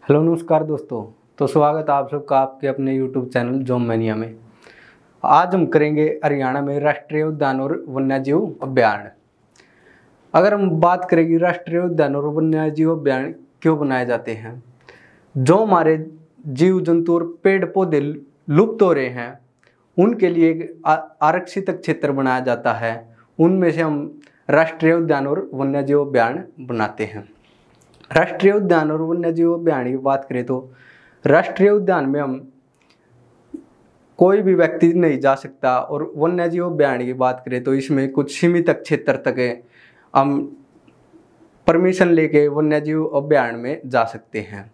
Hello नमस्कार दोस्तों। तो स्वागत है आप सबका आपके अपने यूट्यूब चैनल जोम मैनिया में। आज हम करेंगे हरियाणा में राष्ट्रीय उद्यान और वन्यजीव अभ्यारण्य। अगर हम बात करेंगे राष्ट्रीय उद्यान और वन्यजीव अभ्यारण्य क्यों बनाए जाते हैं, जो हमारे जीव जंतु और पेड़ पौधे लुप्त हो रहे हैं उनके लिए एक आरक्षित क्षेत्र बनाया जाता है। उनमें से हम राष्ट्रीय उद्यान और वन्यजीव अभ्यारण्य बनाते हैं। राष्ट्रीय उद्यान और वन्यजीव अभ्यारण्य की बात करें तो राष्ट्रीय उद्यान में हम कोई भी व्यक्ति नहीं जा सकता, और वन्यजीव अभ्यारण्य की बात करें तो इसमें कुछ सीमित क्षेत्र तक हम परमिशन लेके वन्यजीव अभ्यारण्य में जा सकते हैं।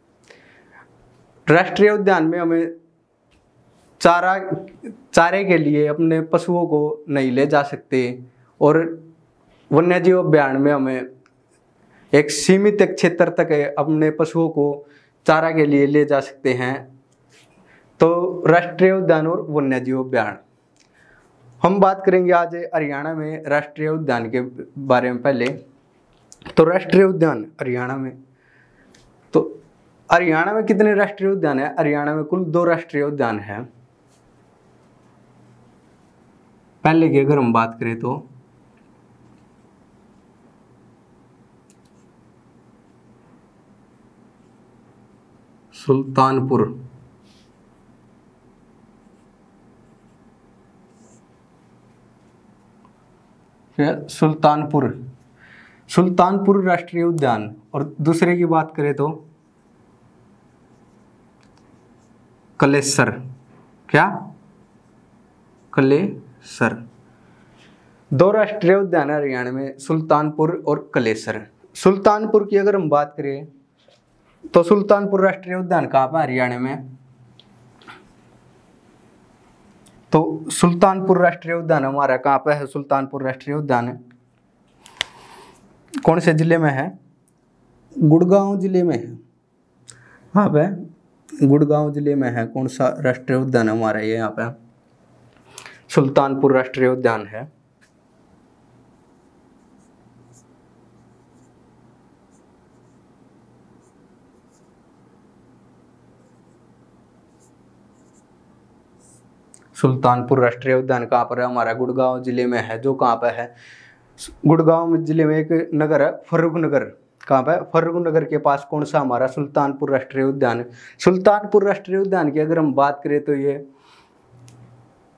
राष्ट्रीय उद्यान में हमें चारे के लिए अपने पशुओं को नहीं ले जा सकते, और वन्यजीव अभ्यारण्य में हमें एक सीमित क्षेत्र तक अपने पशुओं को चारा के लिए ले जा सकते हैं। तो राष्ट्रीय उद्यान और वन्यजीव अभ्यारण्य हम बात करेंगे आज हरियाणा में राष्ट्रीय उद्यान के बारे में। पहले तो राष्ट्रीय उद्यान हरियाणा में, तो हरियाणा में कितने राष्ट्रीय उद्यान है? हरियाणा में कुल 2 राष्ट्रीय उद्यान है। पहले की अगर हम बात करें तो सुल्तानपुर, सुल्तानपुर राष्ट्रीय उद्यान। और दूसरे की बात करें तो कलेसर, क्या? कलेसर। 2 राष्ट्रीय उद्यान है हरियाणा में, सुल्तानपुर और कलेसर। सुल्तानपुर की अगर हम बात करें तो सुल्तानपुर राष्ट्रीय उद्यान कहाँ पर? हरियाणा में। तो सुल्तानपुर राष्ट्रीय उद्यान हमारा कहाँ पर है? सुल्तानपुर राष्ट्रीय उद्यान कौन से जिले में है? गुड़गांव जिले में है। हाँ पे गुड़गांव जिले में है। कौन सा राष्ट्रीय उद्यान हमारा ये यहाँ पे? सुल्तानपुर राष्ट्रीय उद्यान है। सुल्तानपुर राष्ट्रीय उद्यान कहाँ पर है? हमारा गुड़गांव जिले में है। जो कहाँ पर है? गुड़गांव जिले में एक नगर है फर्रुखनगर। कहाँ पर? फर्रुखनगर के पास कौन सा हमारा सुल्तानपुर राष्ट्रीय उद्यान है। सुल्तानपुर राष्ट्रीय उद्यान की अगर हम बात करें तो ये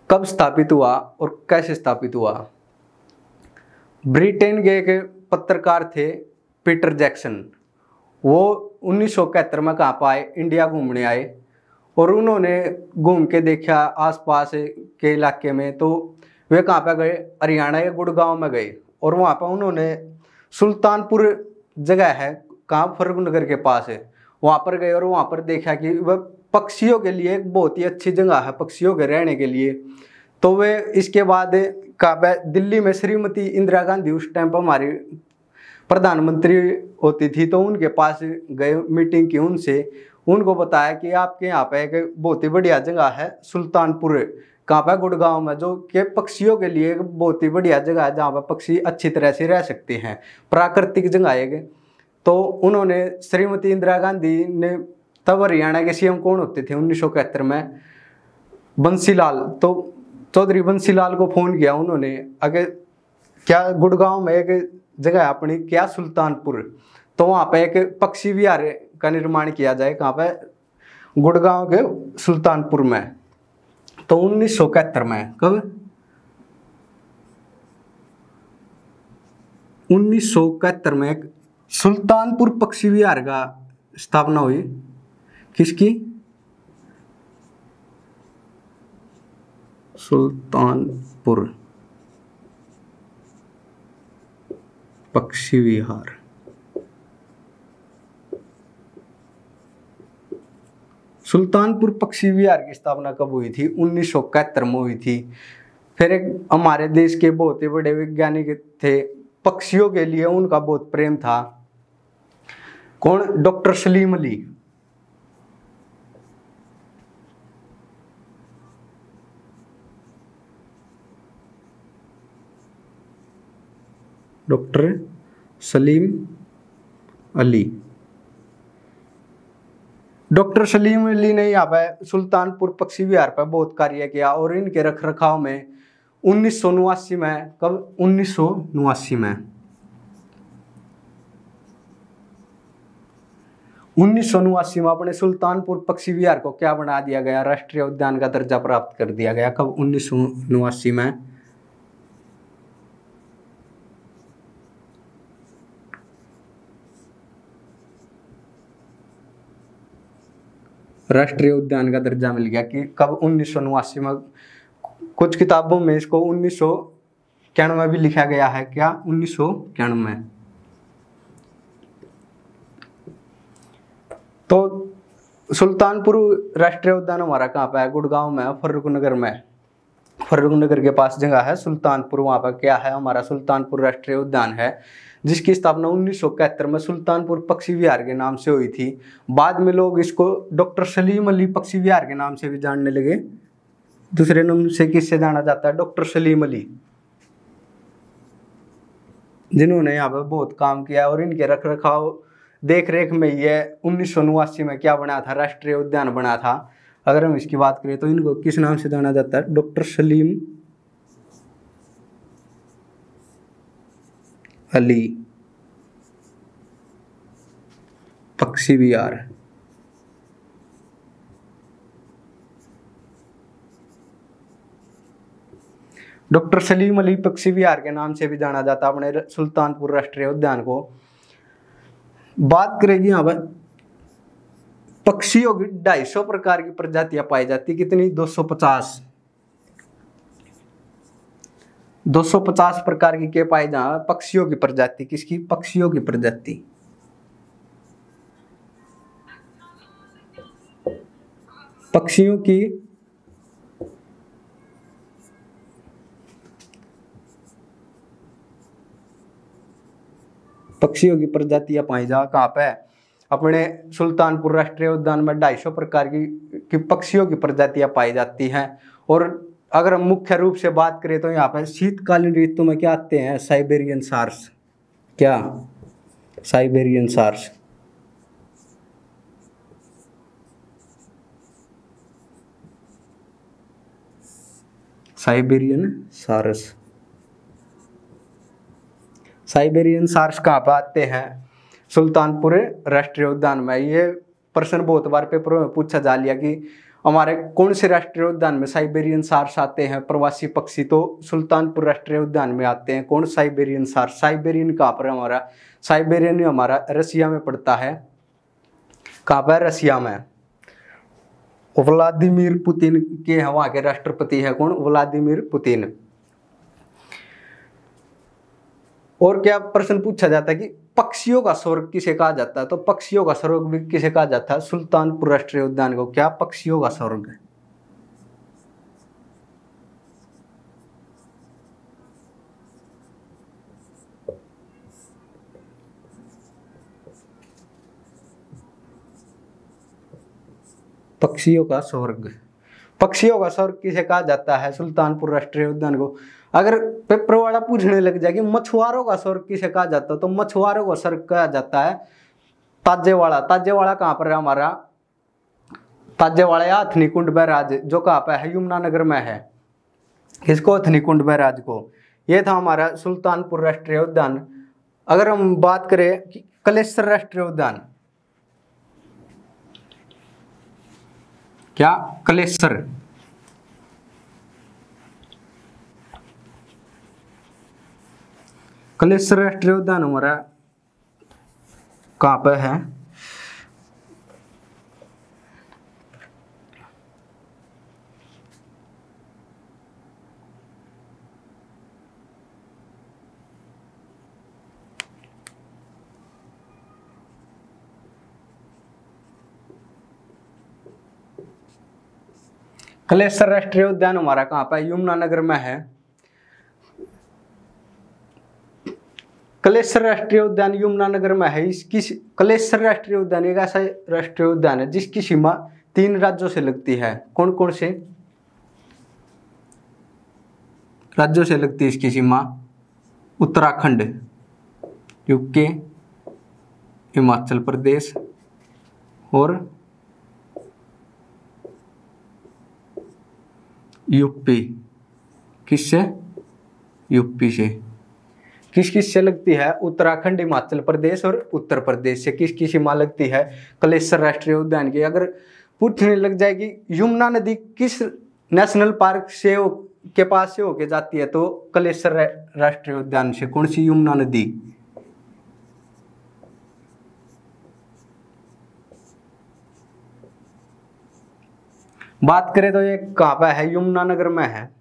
कब स्थापित हुआ और कैसे स्थापित हुआ? ब्रिटेन के एक पत्रकार थे पीटर जैक्सन, वो 1971 में कहाँ पर आए? इंडिया घूमने आए, और उन्होंने घूम के देखा आसपास के इलाके में। तो वे कहाँ पे गए? हरियाणा के गुड़गांव में गए, और वहाँ पर उन्होंने सुल्तानपुर जगह है, कहाँ? फर्रुखनगर के पास है, वहाँ पर गए और वहाँ पर देखा कि वह पक्षियों के लिए एक बहुत ही अच्छी जगह है, पक्षियों के रहने के लिए। तो वे इसके बाद कहाँ पे? दिल्ली में श्रीमती इंदिरा गांधी उस टाइम पर हमारी प्रधानमंत्री होती थी, तो उनके पास गए, मीटिंग की उनसे, उनको बताया कि आपके यहाँ पे एक बहुत ही बढ़िया जगह है सुल्तानपुर। कहाँ पे? गुड़गांव में, जो कि पक्षियों के लिए एक बहुत ही बढ़िया जगह है, जहाँ पर पक्षी अच्छी तरह से रह सकते हैं, प्राकृतिक जगह है। तो उन्होंने श्रीमती इंदिरा गांधी ने, तब हरियाणा के सीएम कौन होते थे 1971 में? बंसीलाल। तो चौधरी बंसीलाल को फोन किया उन्होंने, अगर क्या गुड़गांव में एक जगह है अपनी, क्या? सुल्तानपुर। तो वहाँ पे एक पक्षी विहार का निर्माण किया जाए। कहाँ पे? गुड़गांव के सुल्तानपुर में। तो 1971 में, कब? 1971 में एक सुल्तानपुर पक्षी विहार का स्थापना हुई। किसकी? सुल्तानपुर पक्षी विहार। सुल्तानपुर पक्षी विहार की स्थापना कब हुई थी? 1971 में हुई थी। फिर एक हमारे देश के बहुत ही बड़े वैज्ञानिक थे, पक्षियों के लिए उनका बहुत प्रेम था। कौन? Doctor Salim Ali. Doctor Salim Ali. Doctor Salim Ali ने यहाँ पे सुल्तानपुर पक्षी विहार पर बहुत कार्य किया और इनके रख रखाव में 1989 में, कब 1989 में 1989 में अपने सुल्तानपुर पक्षी विहार को क्या बना दिया गया, राष्ट्रीय उद्यान का दर्जा प्राप्त कर दिया गया। कब 1989 में। राष्ट्रीय उद्यान का दर्जा मिल गया कि कब 1989 में। कुछ किताबों में इसको 1991 भी लिखा गया है, क्या 1991। तो सुल्तानपुर राष्ट्रीय उद्यान हमारा कहाँ पे है, गुड़गांव में, फर्रुखनगर में। फर्रुखनगर के पास जगह है सुल्तानपुर, वहाँ पर क्या है हमारा सुल्तानपुर राष्ट्रीय उद्यान है, जिसकी स्थापना 1971 में सुल्तानपुर पक्षी विहार के नाम से हुई थी। बाद में लोग इसको डॉक्टर सलीम अली पक्षी विहार के नाम से भी जानने लगे। दूसरे नाम से किससे जाना जाता है, डॉक्टर सलीम अली, जिन्होंने यहाँ पर बहुत काम किया और इनके रख रखाव देख रेख में ये 1989 में क्या बना था, राष्ट्रीय उद्यान बना था। अगर हम इसकी बात करें तो इनको किस नाम से जाना जाता है, डॉक्टर सलीम अली पक्षी विहार। डॉक्टर सलीम अली पक्षी विहार के नाम से भी जाना जाता है अपने सुल्तानपुर राष्ट्रीय उद्यान को। बात करेगी यहाँ पर पक्षियों की 250 प्रकार की प्रजातियां पाई जाती, कितनी, 250 प्रकार की के पाई जा पक्षियों की प्रजाति, किसकी, पक्षियों की प्रजाति। पक्षियों की प्रजातियां पाई जा कहाँ पे, अपने सुल्तानपुर राष्ट्रीय उद्यान में 250 प्रकार की पक्षियों की प्रजातियां पाई जाती हैं। और अगर हम मुख्य रूप से बात करें तो यहाँ पर शीतकालीन ऋतु में क्या आते हैं, साइबेरियन सार्स, क्या, साइबेरियन सार्स। साइबेरियन सार्स कहाँ पर आते हैं, सुल्तानपुर राष्ट्रीय उद्यान में। ये प्रश्न बहुत बार पेपरों में पूछा जा लिया कि हमारे कौन से राष्ट्रीय उद्यान में साइबेरियन सार्स आते हैं, प्रवासी पक्षी, तो सुल्तानपुर राष्ट्रीय उद्यान में आते हैं। कौन, साइबेरियन सार्स। साइबेरियन कहाँ पर हमारा, साइबेरियन हमारा रसिया में पड़ता है। कहाँ पर, रसिया में। व्लादिमीर पुतिन के वहाँ के राष्ट्रपति है कौन, व्लादिमीर पुतिन। और क्या प्रश्न पूछा जाता है कि पक्षियों का स्वर्ग किसे कहा जाता है, तो पक्षियों का स्वर्ग भी किसे कहा जाता है, सुल्तानपुर राष्ट्रीय उद्यान को, क्या, पक्षियों का स्वर्ग। पक्षियों का स्वर्ग, पक्षियों का स्वर्ग किसे कहा जाता है, सुल्तानपुर राष्ट्रीय उद्यान को। अगर पेपर वाला पूछने लग जाए कि मछुआरों का स्वर्ग किसे कहा जाता है, तो मछुआरों का स्वर्ग कहा जाता है ताजेवाड़ा। ताजेवाड़ा कहाँ पर है हमारा, ताजेवाड़ा या हथनी कुंड बैराज, जो कहाँ पर है, यमुनानगर में है। किसको, हथनी कुंड बैराज को। यह था हमारा सुल्तानपुर राष्ट्रीय उद्यान। अगर हम बात करें कि कलेसर राष्ट्रीय उद्यान, क्या, कलेसर। कलेसर राष्ट्रीय उद्यान हमारा कहाँ पे है, कलेसर राष्ट्रीय उद्यान हमारा कहाँ पे, यमुनानगर में है। कलेसर राष्ट्रीय उद्यान यमुनानगर में है। इसकी कलेसर राष्ट्रीय उद्यान एक ऐसा राष्ट्रीय उद्यान है जिसकी सीमा 3 राज्यों से लगती है। कौन कौन से राज्यों से लगती है इसकी सीमा, उत्तराखंड, यूके, हिमाचल प्रदेश और यूपी, किससे? यूपी से। किस किस से लगती है? उत्तराखंड, हिमाचल प्रदेश और उत्तर प्रदेश से। किस किस सीमा लगती है कलेसर राष्ट्रीय उद्यान की? अगर पूछने लग जाएगी यमुना नदी किस नेशनल पार्क से के पास से होके जाती है, तो कलेसर राष्ट्रीय उद्यान से। कौन सी? यमुना नदी। बात करें तो ये कहाँ पे है? यमुनानगर में है।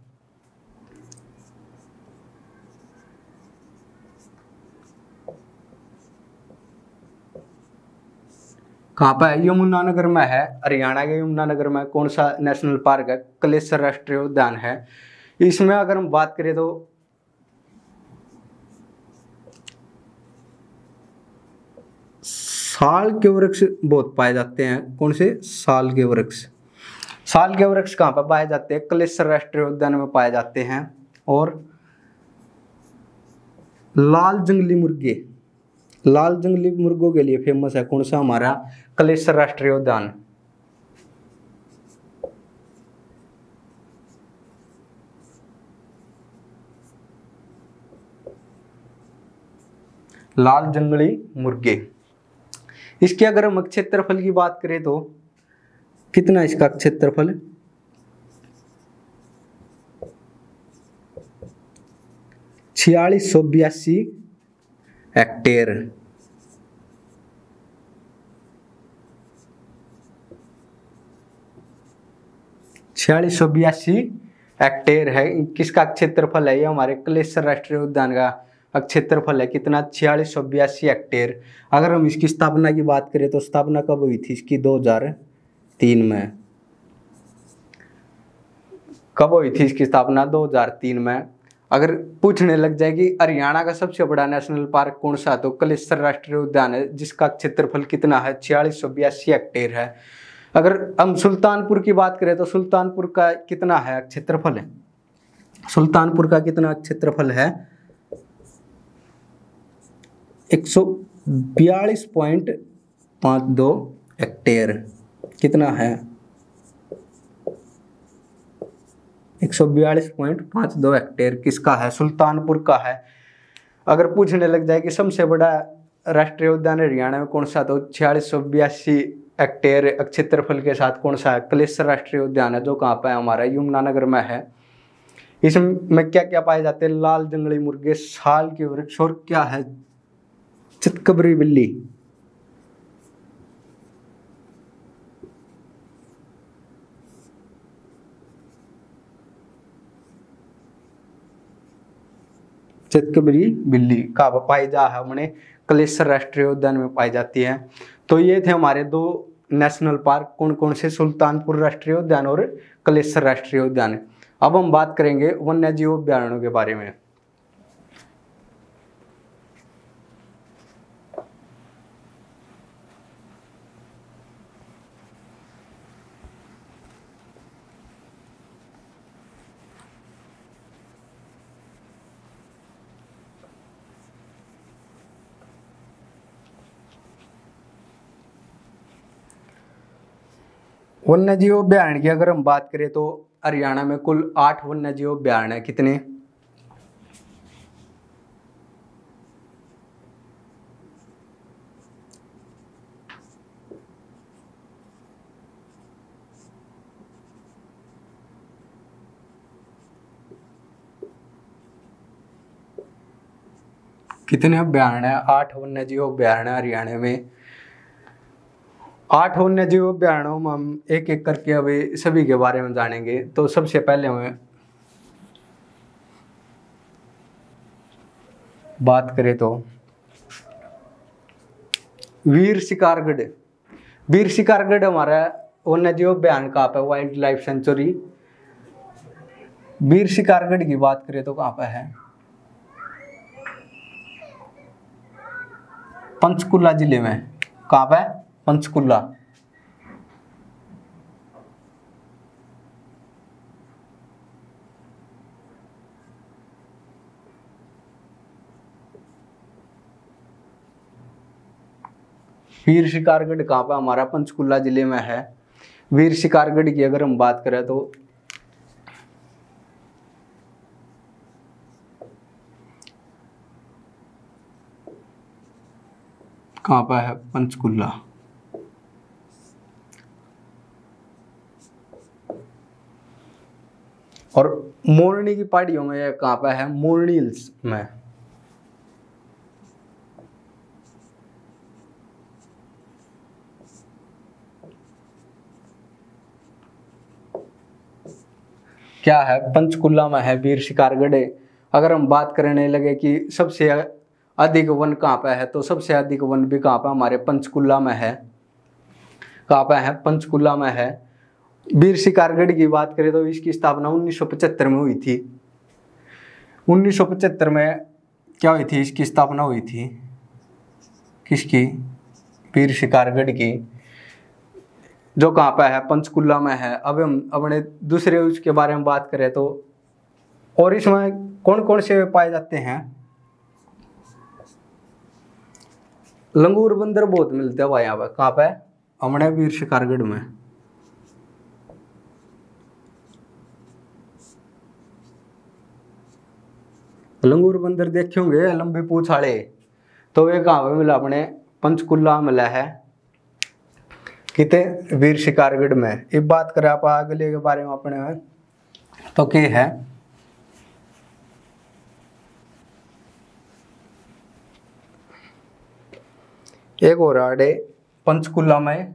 कहाँ पे है? यमुनानगर में है, हरियाणा के यमुनानगर में। कौन सा नेशनल पार्क है? कलेसर राष्ट्रीय उद्यान है। इसमें अगर हम बात करें तो साल के वृक्ष बहुत पाए जाते हैं। कौन से? साल के वृक्ष। साल के वृक्ष कहाँ पर पाए जाते हैं? कलेसर राष्ट्रीय उद्यान में पाए जाते हैं। और लाल जंगली मुर्गे, लाल जंगली मुर्गों के लिए फेमस है कौन सा हमारा? कलेसर राष्ट्रीय उद्यान। लाल जंगली मुर्गे। इसके अगर हम क्षेत्रफल की बात करें तो कितना इसका क्षेत्रफल? 4682 हेक्टेयर। 4682 हेक्टेयर है किसका क्षेत्रफल है? ये हमारे कलेसर राष्ट्रीय उद्यान का क्षेत्रफल है। कितना? 4682 हेक्टेयर। अगर हम इसकी स्थापना की बात करें तो स्थापना कब हुई थी इसकी? 2003 में। कब हुई थी इसकी स्थापना? 2003 में। अगर पूछने लग जाएगी हरियाणा का सबसे बड़ा नेशनल पार्क कौन सा, तो कलेसर राष्ट्रीय उद्यान है, जिसका क्षेत्रफल कितना है? 4682 हेक्टेयर है। अगर हम सुल्तानपुर की बात करें तो सुल्तानपुर का कितना है क्षेत्रफल है? सुल्तानपुर का कितना क्षेत्रफल है? 142.52 हेक्टेयर। कितना है? 142.52 हेक्टेयर किसका है? सुल्तानपुर का है। अगर पूछने लग जाए कि सबसे बड़ा राष्ट्रीय उद्यान हरियाणा में कौन सा, तो 4682 हेक्टेयर क्षेत्रफल के साथ कौन सा है? कलेसर राष्ट्रीय उद्यान है, जो कहाँ पर है? हमारा यमुनानगर में है। इसमें क्या क्या पाए जाते हैं? लाल जंगली मुर्गे, साल के वृक्ष, और क्या है? चितकबरी बिल्ली। चितकबरी बिल्ली का पाई जा है हमने कलेसर राष्ट्रीय उद्यान में पाई जाती है। तो ये थे हमारे दो नेशनल पार्क, कौन कौन से? सुल्तानपुर राष्ट्रीय उद्यान और कलेसर राष्ट्रीय उद्यान। अब हम बात करेंगे वन्य जीव अभ्यारण्यों के बारे में। वन्य जीव अभ्यारण्य की अगर हम बात करें तो हरियाणा में कुल 8 वन्य जीव अभ्यारण्य है। कितने? कितने अभ्यारण्य है? 8 वन्य जीव अभ्यारण्य हरियाणा में। 8 वन्य जीव अभ्यारण्यों में हम एक एक करके अभी सभी के बारे में जानेंगे। तो सबसे पहले हमें बात करें तो वीर शिकारगढ़। वीर शिकारगढ़ हमारा वन्य जीव अभ्यारण्य कहाँ पे? Wild life sanctuary. Veer Shikargarh की बात करें तो कहाँ पे है? पंचकुला जिले में। कहाँ पे? पंचकुला। वीर शिकारगढ़ कहाँ पे? हमारा पंचकुला जिले में है। वीर शिकारगढ़ की अगर हम बात करें तो कहाँ पर है? पंचकुला। और मोरनी की पहाड़ियों में यह कहाँ पर है? मोरनी हिल्स में। क्या है? पंचकुला में है वीर शिकारगढ़। अगर हम बात करने लगे कि सबसे अधिक वन कहाँ पे है, तो सबसे अधिक वन भी कहाँ पे? हमारे पंचकुला में है। कहाँ पे है? पंचकुला में है। वीर शिकारगढ़ की बात करें तो इसकी स्थापना 1975 में हुई थी। 1975 में क्या हुई थी? इसकी स्थापना हुई थी। किसकी? वीर शिकारगढ़ की, जो कहाँ पे है? पंचकुला में है। अब हम अपने दूसरे उसके बारे में बात करें तो, और इसमें कौन कौन से पाए जाते हैं? लंगूर बंदर बहुत मिलते हैं भाई यहाँ पे। कहाँ पे? हमने वीर शिकारगढ़ में। लंगूर बंदर देखे होंगे, लंबी पूंछ वाले, तो ये कहाँ पे मिला? अपने पंचकुला मिला है। किते? वीर शिकारगढ़ में। एक बात करें आप अगले के बारे में अपने में, तो क्या है? एक और आड़े पंचकुला में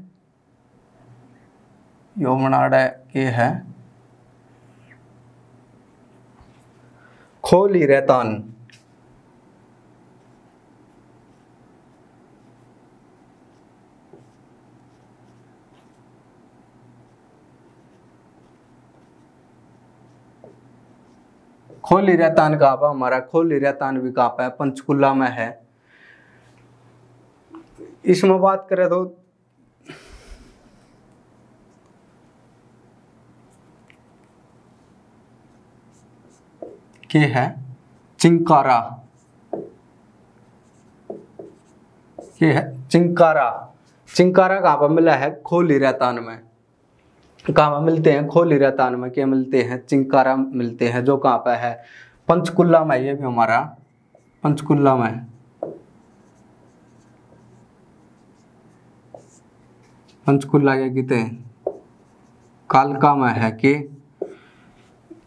योमनाड़ा के है खोली रेतान। खोली रेतान कहाँ पर? हमारा खोली रेतान भी कहाँ पर है? पंचकुला में है। इसमें बात करें तो क्या है? चिंकारा। क्या है? चिंकारा। चिंकारा कहाँ पर मिला है? खोली रेतान में। कहाँ पर मिलते हैं? खोली रेतान में। क्या मिलते हैं? चिंकारा मिलते हैं, जो कहाँ पर है? पंचकुला में। ये भी हमारा पंचकुला में है। पंचकुला के किते कालका में है कि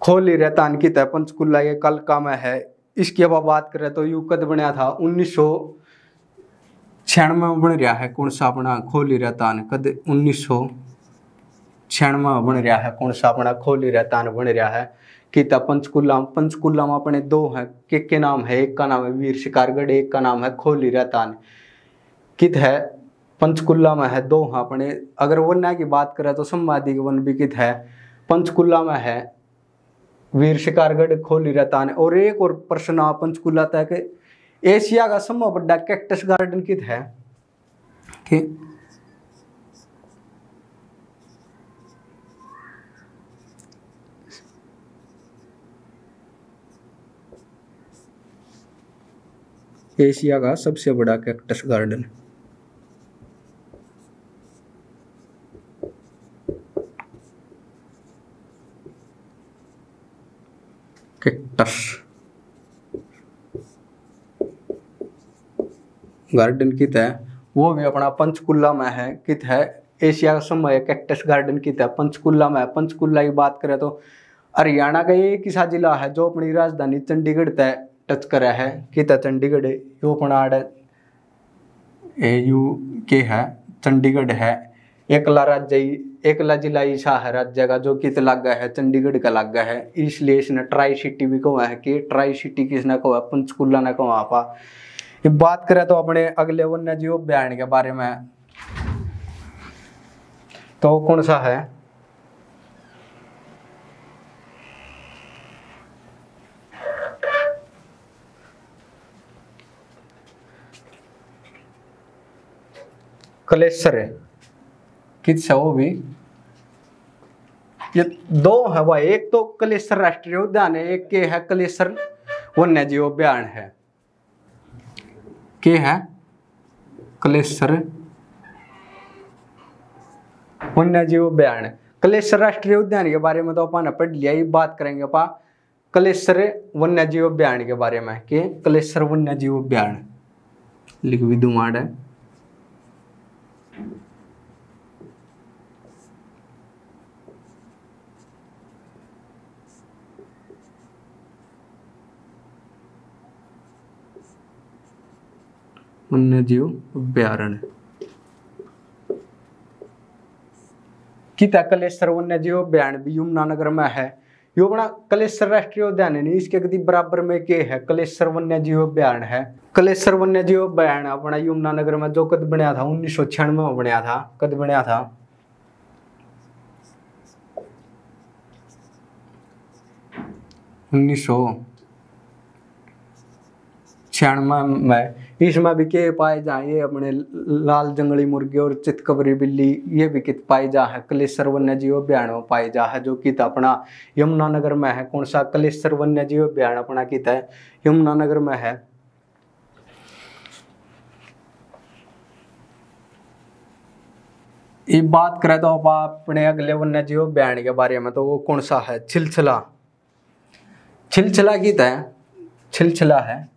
खोली रेतान की तय पंचकुला ये कालका में है। इसकी अब बात करें तो यू कद बनया था? 1996 में बन रहा है। कौन सा अपना खोली रेतान? कद 1996 में बन रहा है। कौन सा अपना खोली रेतान बन रहा है? कि पंचकुला। पंचकुला में अपने दो हैं। के नाम है? एक का नाम है वीर शिकारगढ़, एक का नाम है खोली रेतान। कित है? पंचकुला में है। दो हैं अपने। अगर वन की बात करें तो संवादी वन भी कित है? पंचकुला में है। वीर शिकारगढ़, खोली रेतान। और एक और प्रश्न पंचकुला तक, एशिया का सबसे बड़ा कैक्टस गार्डन कित है? कि एशिया का सबसे बड़ा कैक्टस गार्डन। कैक्टस गार्डन कित है? वो भी अपना पंचकुला में है। कित है? एशिया का समय कैक्टस गार्डन कित है? पंचकुला में है। पंचकुला की बात करें तो हरियाणा का एक ही सा जिला है जो अपनी राजधानी चंडीगढ़ तय टच करा है। कित है? चंडीगढ़। यो अपना यू के है? चंडीगढ़ है। एकला राज्य, एकला जिला ईसा है राज्य का, जो कित लागा है? चंडीगढ़ का लागा है। इसलिए इसने ट्राई सिटी भी कहा है। कि ट्राई सिटी किसने कहा? पंचकुला ने कहा आपा। ये बात करें तो अपने अगले वन्य जीव अभ्यारण्य के बारे में, तो कौन सा है? कलेसर है। किस वो भी ये दो है भाई। एक तो कलेसर राष्ट्रीय उद्यान है, एक के है कलेसर वन्य जीव अभ्यारण्य है। के है? कलेसर वन्य जीव अभ्यारण्य। कलेसर राष्ट्रीय उद्यान के बारे में तो अपन पढ़ लिया। ये बात करेंगे अपा कलेसर वन्य जीव अभ्यारण्य के बारे में। कि कलेसर वन्य जीव अभ्यारण्य लिख भी दूंगा है। वन्यजीव अभ्यारण्य किता कलेश्वर वन्यजीव अभ्यारण्य भी यमुनानगर में है। यो अपना कलेश्वर राष्ट्रीय उद्यान है, इसके कदी बराबर में के है कलेश्वर वन्यजीव अभ्यारण्य है। कलेश्वर वन्यजीव अभ्यारण्य अपना यमुनानगर में जो कद बनया था 1996 में बनया था। कद बनया था 1996 में। इसमें भी के पाए जाए ये अपने लाल जंगली मुर्गे और चितकबरी बिल्ली, ये भी कित पाए जा है कलेश्वर वन्यजीव अभ्यारण्य में पाए जा है, जो कि अपना यमुनानगर में है। कौन सा कलेश्वर वन्यजीव अभ्यारण्य अपना कित है यमुनानगर में है। ये बात करें तो आप अपने अगले वन्यजीव अभ्यारण्य के बारे में, तो वो कौन सा है छिलछला। छिलछला कित है, छिलछला है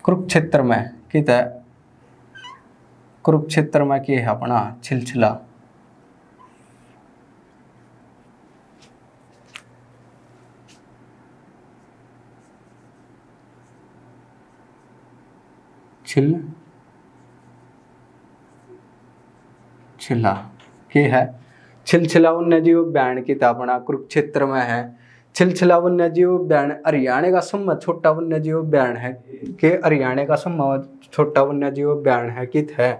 कुरुक्षेत्र में, कित है कुरुक्षेत्र में के है अपना छिलछला। छिलछला के है छिलछला वन्यजीव अभ्यारण्य कित अपना कुरुक्षेत्र में है। छिलछला वन्यजीव अभ्यारण्य हरियाणा का सबसे छोटा वन्यजीव अभ्यारण्य है कि हरियाणा का सबसे छोटा वन्यजीव अभ्यारण्य है कित है।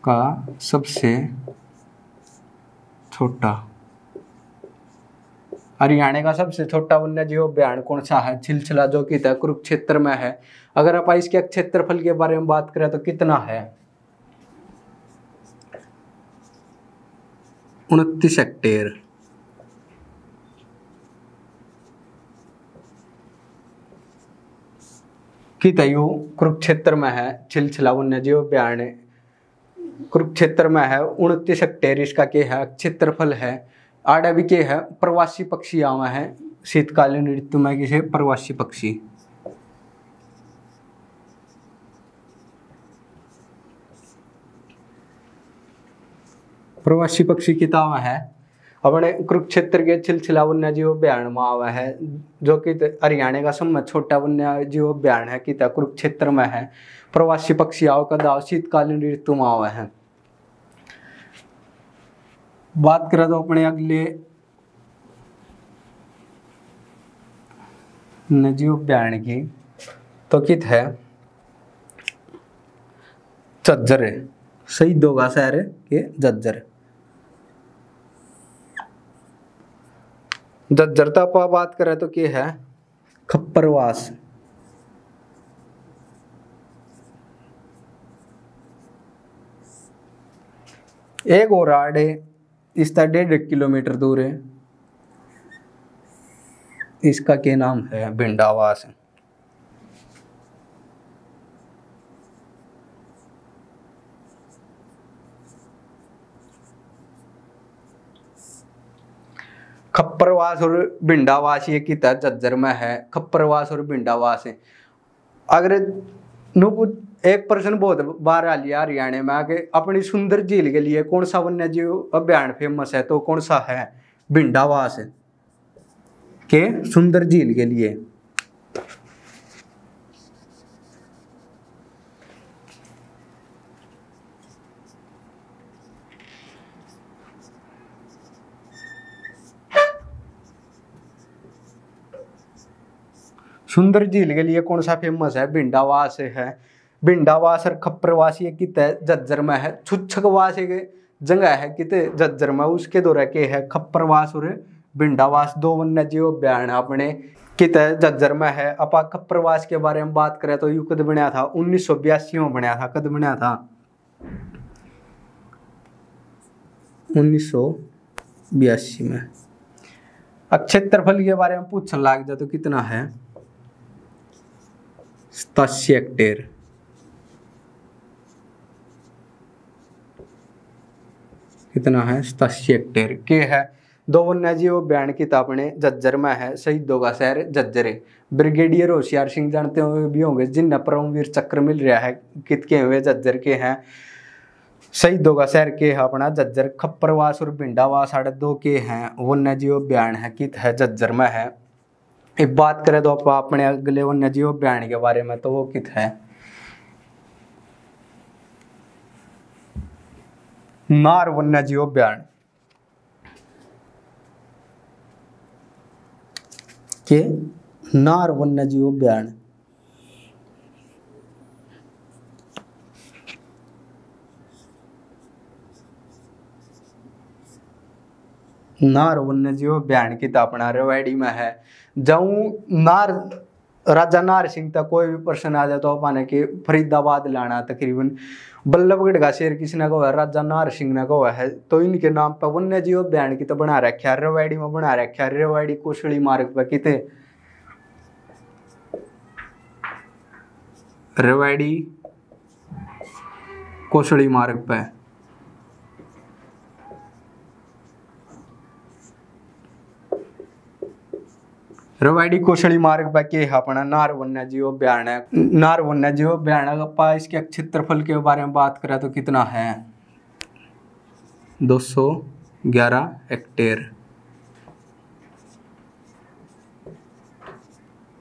का सबसे छोटा, हरियाणा का सबसे छोटा वन्यजीव अभ्यारण्य कौन सा है छिलछला, जो कि कुरुक्षेत्र में है। अगर आप इसके क्षेत्रफल के बारे में बात करें तो कितना है 29 हेक्टेयर। कित यो कुरुक्षेत्र में है छिलछला वन्यजीव अभ्यारण्य, कुरुक्षेत्र में है 29 हेक्टेयर इसका के है क्षेत्रफल है। आड़ा भी के है प्रवासी पक्षी आवा है शीतकालीन ऋतु में किसे प्रवासी पक्षी। प्रवासी पक्षी किताब है अपने कुरुक्षेत्र के छिलछला वन्यजीव अभ्यारण्य में आवा है, जो कि हरियाणा का सबसे छोटा वन्यजीव अभ्यारण्य है कि कुरुक्षेत्र में है। प्रवासी पक्षी आओ का दाव शीतकालीन ऋतु में आवा है। बात करें तो अपने अगले वन्यजीव अभ्यारण्य की, तो कित है झज्जर, शहीदों का शहर के झज्जर। झज्जर तक बात करें तो क्या है खप्परवास। एक और आड़े इसका 1.5 किलोमीटर दूर है, इसका क्या नाम है भिंडावास। खप्परवास और भिंडावास ये की झज्जर में है। खप्परवास और भिंडावास है। अगर एक प्रश्न बहुत बार आ लिया हरियाणा में आके अपनी सुंदर झील के लिए कौन सा वन्यजीव अभ्यारण्य फेमस है, तो कौन सा है भिंडावास है के सुंदर झील के लिए। सुंदर झील के लिए कौन सा फेमस है भिंडावास है। भिंडावास और खप्परवास ये कित झज्जर में है। छुच्छकवास एक जगह है कित झज्जर में, उसके दौरा के है खप्परवास और भिंडावास दो वन्यजीव अभ्यारण्य अपने कित झज्जर में है। अपा खप्परवास के बारे में बात करें तो यू कद बनया था 1982 में बनया था। कद बनया था 1982 में। क्षेत्रफल के बारे में पूछने लग जाए तो कितना है 87 हेक्टेयर। कितना है 87 हेक्टेयर के है। दो वन्यजीव अभ्यारण्य की अपने झज्जर में है। शहीदों का शहर झज्जर है। ब्रिगेडियर होशियार सिंह जानते हुए भी होंगे जिन्हें परमवीर चक्र मिल रहा है कित के हुए झज्जर के हैं। शहीदों का शहर के है अपना झज्जर। खप्परवास और भिंडावास साढ़े 2 के हैं वन्य जीव अभ्यारण है कित है झज्जर में है। एक बात करें तो अपने अगले वन्य जीव अभ्यारण के बारे में तो वो कित है नार वन्य जीव अभ्यारण के नार वन्य जीव अभ्यारण नार वन्य जीव अभ्यारण की अपना रेवाड़ी में है। जाऊं नार राजा नार सिंह तक कोई भी प्रश्न आ जाए तो अपने के फरीदाबाद लाना तकरीबन बल्लभगढ़ का शेर किसने को है राजा नार सिंह ने को है तो इनके नाम पर वन्य जीव अभ्यारण की तो बना रखा है। रेवाड़ी में बना रखा है रेवाड़ी कोसली मार्ग पर किते रेवाड़ी कोसली मार्ग पे रेवाड़ी कोसली मार्ग पर के अपना नार वन्य जीव अभ्यारण है। नार वन्य जीव अभ्यारण का इसके क्षेत्रफल के बारे में बात करें तो कितना है 211 हेक्टेयर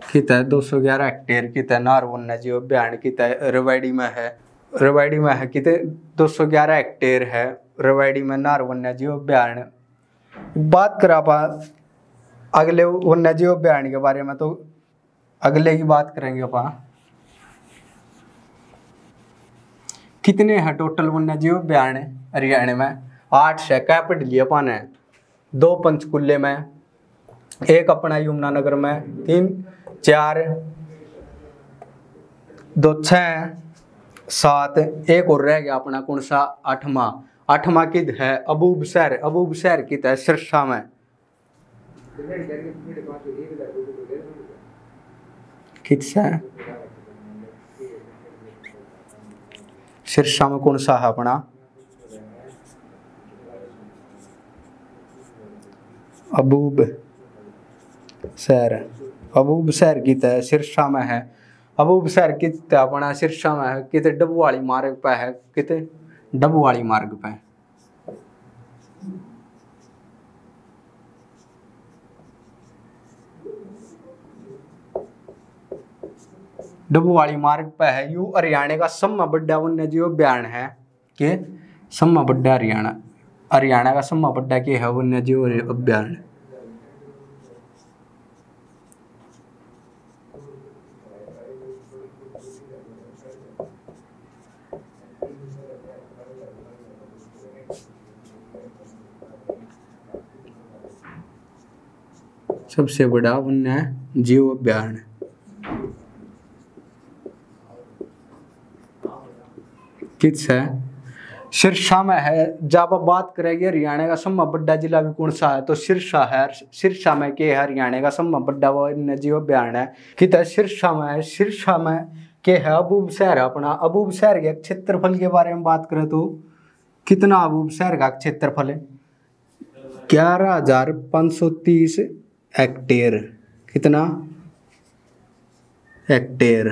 कित है 211 हेक्टेयर कित है नार वन्य जीव अभ्यारण कित है रेवाड़ी में है। रेवाड़ी में है कित 211 हेक्टेयर है रेवाड़ी में नार वन्य जीव अभ्यारण। बात करा पा अगले वन्य जीव अभ्यारण के बारे में तो अगले की बात करेंगे अपन कितने हैं टोटल वन्य जीव अभ्यारण हरियाणा में 8 है। क्या पढ़ लिया अपन है 2 पंचकुले में 1 अपना यमुनानगर में 3 4 2 6 7 एक और रह गया अपना कौन सा 8वां किध है अबूब शहर किध है सिरसा में कितना सिरसा में कौन सा है अपना अबूब शहर कितना है सिरसा में है। अबूब शहर कितना अपना सिरसा में है कितने डबवाली मार्ग पे है कितने डबवाली मार्ग पे डबवाली मार्ग पे है। यू हरियाणा का सबसे बड़ा वन्य जीव अभ्यारण है कि सबसे बड़ा हरियाणा का सबसे बड़ा के है वन्य जीव अभ्यारण। सबसे बड़ा वन्य जीव अभ्यारण किस है सिरसा में है। जब आप बात करेंगे हरियाणा का सबसे बड़ा जिला भी कौन सा है तो सिरसा है। सिरसा में के है हरियाणा का सबसे बड़ा वन्य जीव अभ्यारण है कितना सिरसा में है। सिरसा में के है अबूब शहर अपना अबूब शहर के क्षेत्रफल के बारे में बात करें तो कितना अबूब शहर का क्षेत्रफल है 11,530 हेक्टेयर कितना हेक्टेयर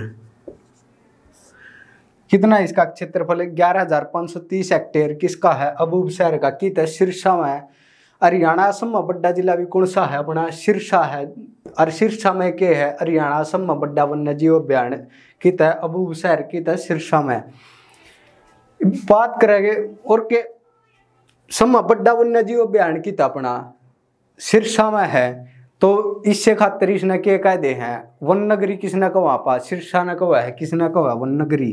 कितना इसका क्षेत्रफल है 11,530 हेक्टेयर किसका है अबूब शहर का कित है सिरसा में। हरियाणा सबसे बड़ा जिला भी कौन सा है अपना सिरसा है और सिरसा में के है हरियाणा सबसे बड़ा वन्य जीव अभ्यारण कित है अबूब शहर कित है सिरसा में। बात करेंगे और के सबसे बड़ा वन्य जीव अभ्यारण कित अपना सिरसा में है तो इससे खातिर इसने के कह दे हैं वन नगरी किसने को वहां पास सिरसा ने कहा है किसने कहा वन नगरी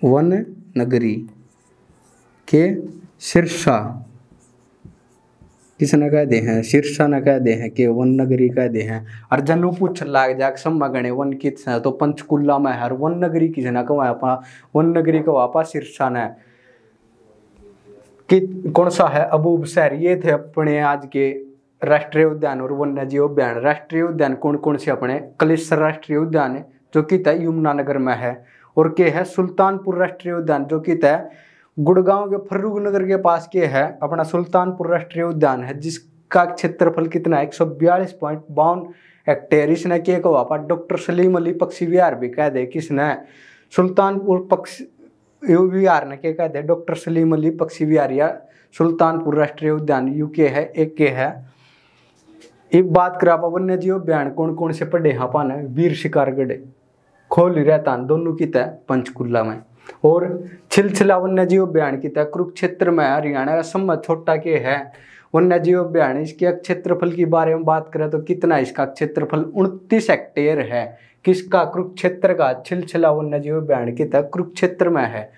वन नगरी के सिरसा किसने कह दे हैं सिरसा ने कह दे हैं कि वन नगरी कह दे हैं। और जनू पूछ लाग जाक सम्मा गणे वन किस है तो पंचकुला में है वन नगरी किसने कहा आपा वन नगरी को आपा सिरसा ने कि कौन सा है अबूब शहर। ये थे अपने आज के राष्ट्रीय उद्यान और वन्य जीव अभ्यारण। राष्ट्रीय उद्यान कौन कौन से अपने कलेश्वर राष्ट्रीय उद्यान है जो कि तय यमुनानगर में है और के है सुल्तानपुर राष्ट्रीय उद्यान जो कि तय गुड़गांव के फर्रुखनगर के पास के है अपना सुल्तानपुर राष्ट्रीय उद्यान है जिसका क्षेत्रफल कितना है 142.52 हेक्टेयर। इसने के को वापा डॉक्टर सलीम अली पक्षी विहार भी कह दे, किसने सुल्तानपुर पक्षी विहार ने के कह दे डॉक्टर सलीम अली पक्षी विहार या सुल्तानपुर राष्ट्रीय उद्यान यूके है एक के है। एक बात करा वन्य जीव अभ्यारण कौन कौन से पढ़े हाँ पाना वीर शिकारगढ़ खोली रहता दोनों की तय पंचकुला में, और छिलछिला वन्य जीव अभ्यारण की तय कुरुक्षेत्र में हरियाणा का सम्मत छोटा के है वन्य जीव अभ्यारण। इसके क्षेत्रफल की बारे में बात करें तो कितना इसका क्षेत्रफल 29 हेक्टेयर है। किसका? कुरुक्षेत्र का। छिलछिला वन्य जीव अभ्यारण की तय कुरुक्षेत्र में है।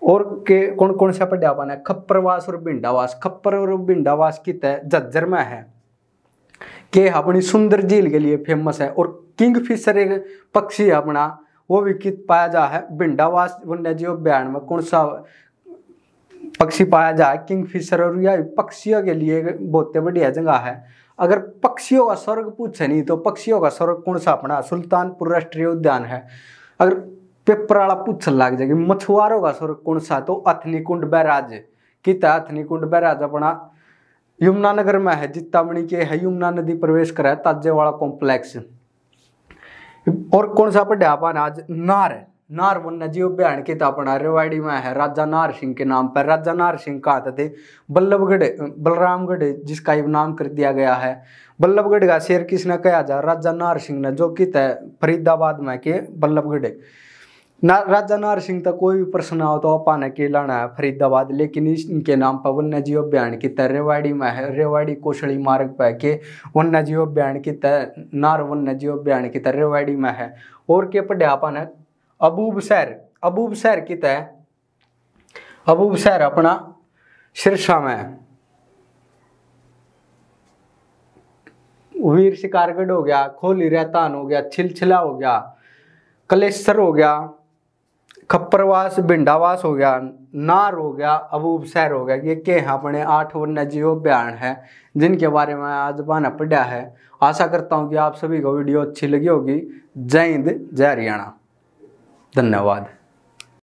और के कौन कौन सा पढ़ापन है? खप्परवास और भिंडावास। खप्पर और भिंडावास की तय झज्जर में है के अपनी सुंदर झील के लिए फेमस है। और किंगफिशर एक पक्षी है अपना, वो भी कित पाया जा है भिंडावास वन्य जीव अभ्यारण में। कौन सा पक्षी पाया जा है? किंगफिशर। और यह पक्षियों के लिए बहुत बढ़िया जगह है। अगर पक्षियों का स्वर्ग पूछे नहीं तो पक्षियों का स्वर्ग कौन सा अपना सुल्तानपुर राष्ट्रीय उद्यान है। अगर पेपर वाला पूछने लग जाएगी मछुआरों का स्वर्ग कौन सा तो अथनीकुंड बैराज किता। अथनीकुंड बैराज अपना यमुनानगर में है, चिंतामणि के है, यमुना नदी प्रवेश करा है ताजेवाड़ा कॉम्प्लेक्स। और कौन सा पढ़ापन आज? नार। नार वन्य जीव अभ्यारण की अपना रेवाड़ी में है, राजा नार सिंह के नाम पर। राजा नार सिंह का थे बल्लभगढ़ बलरामगढ़ जिसका ये नाम कर दिया गया है। बल्लभगढ़ का शेर किसने कहा जा? राजा नार सिंह ने, जो कि तय फरीदाबाद में के बल्लभगढ़। राजा नार सिंह तक कोई भी प्रश्न हो तो अपन के लाना है फरीदाबाद, लेकिन इनके नाम पर वन्य जीव अभ्यारण की तय रेवाड़ी में है। रेवाड़ी कौशली मार्ग पर के वन्य जीव अभ्यारण की तय नार वन्य जीव अभ्यारण की तय रेवाड़ी में है। और के पढ़ापन है अबूब शहर। अबूब शहर की तय अबूब शहर अपना सिरसा में। वीर शिकारगढ़ हो गया, खोली रहतान हो गया, छिलछिला हो गया, कलेश्वर हो गया, खप्परवास भिंडावास हो गया, नार हो गया, अबूब शहर हो गया। ये के हैं अपने 8 वन्य जीव अभ्यारण है जिनके बारे में आज बाना पढ़ा है। आशा करता हूँ कि आप सभी को वीडियो अच्छी लगी होगी। जय हिंद, जय हरियाणा, धन्यवाद।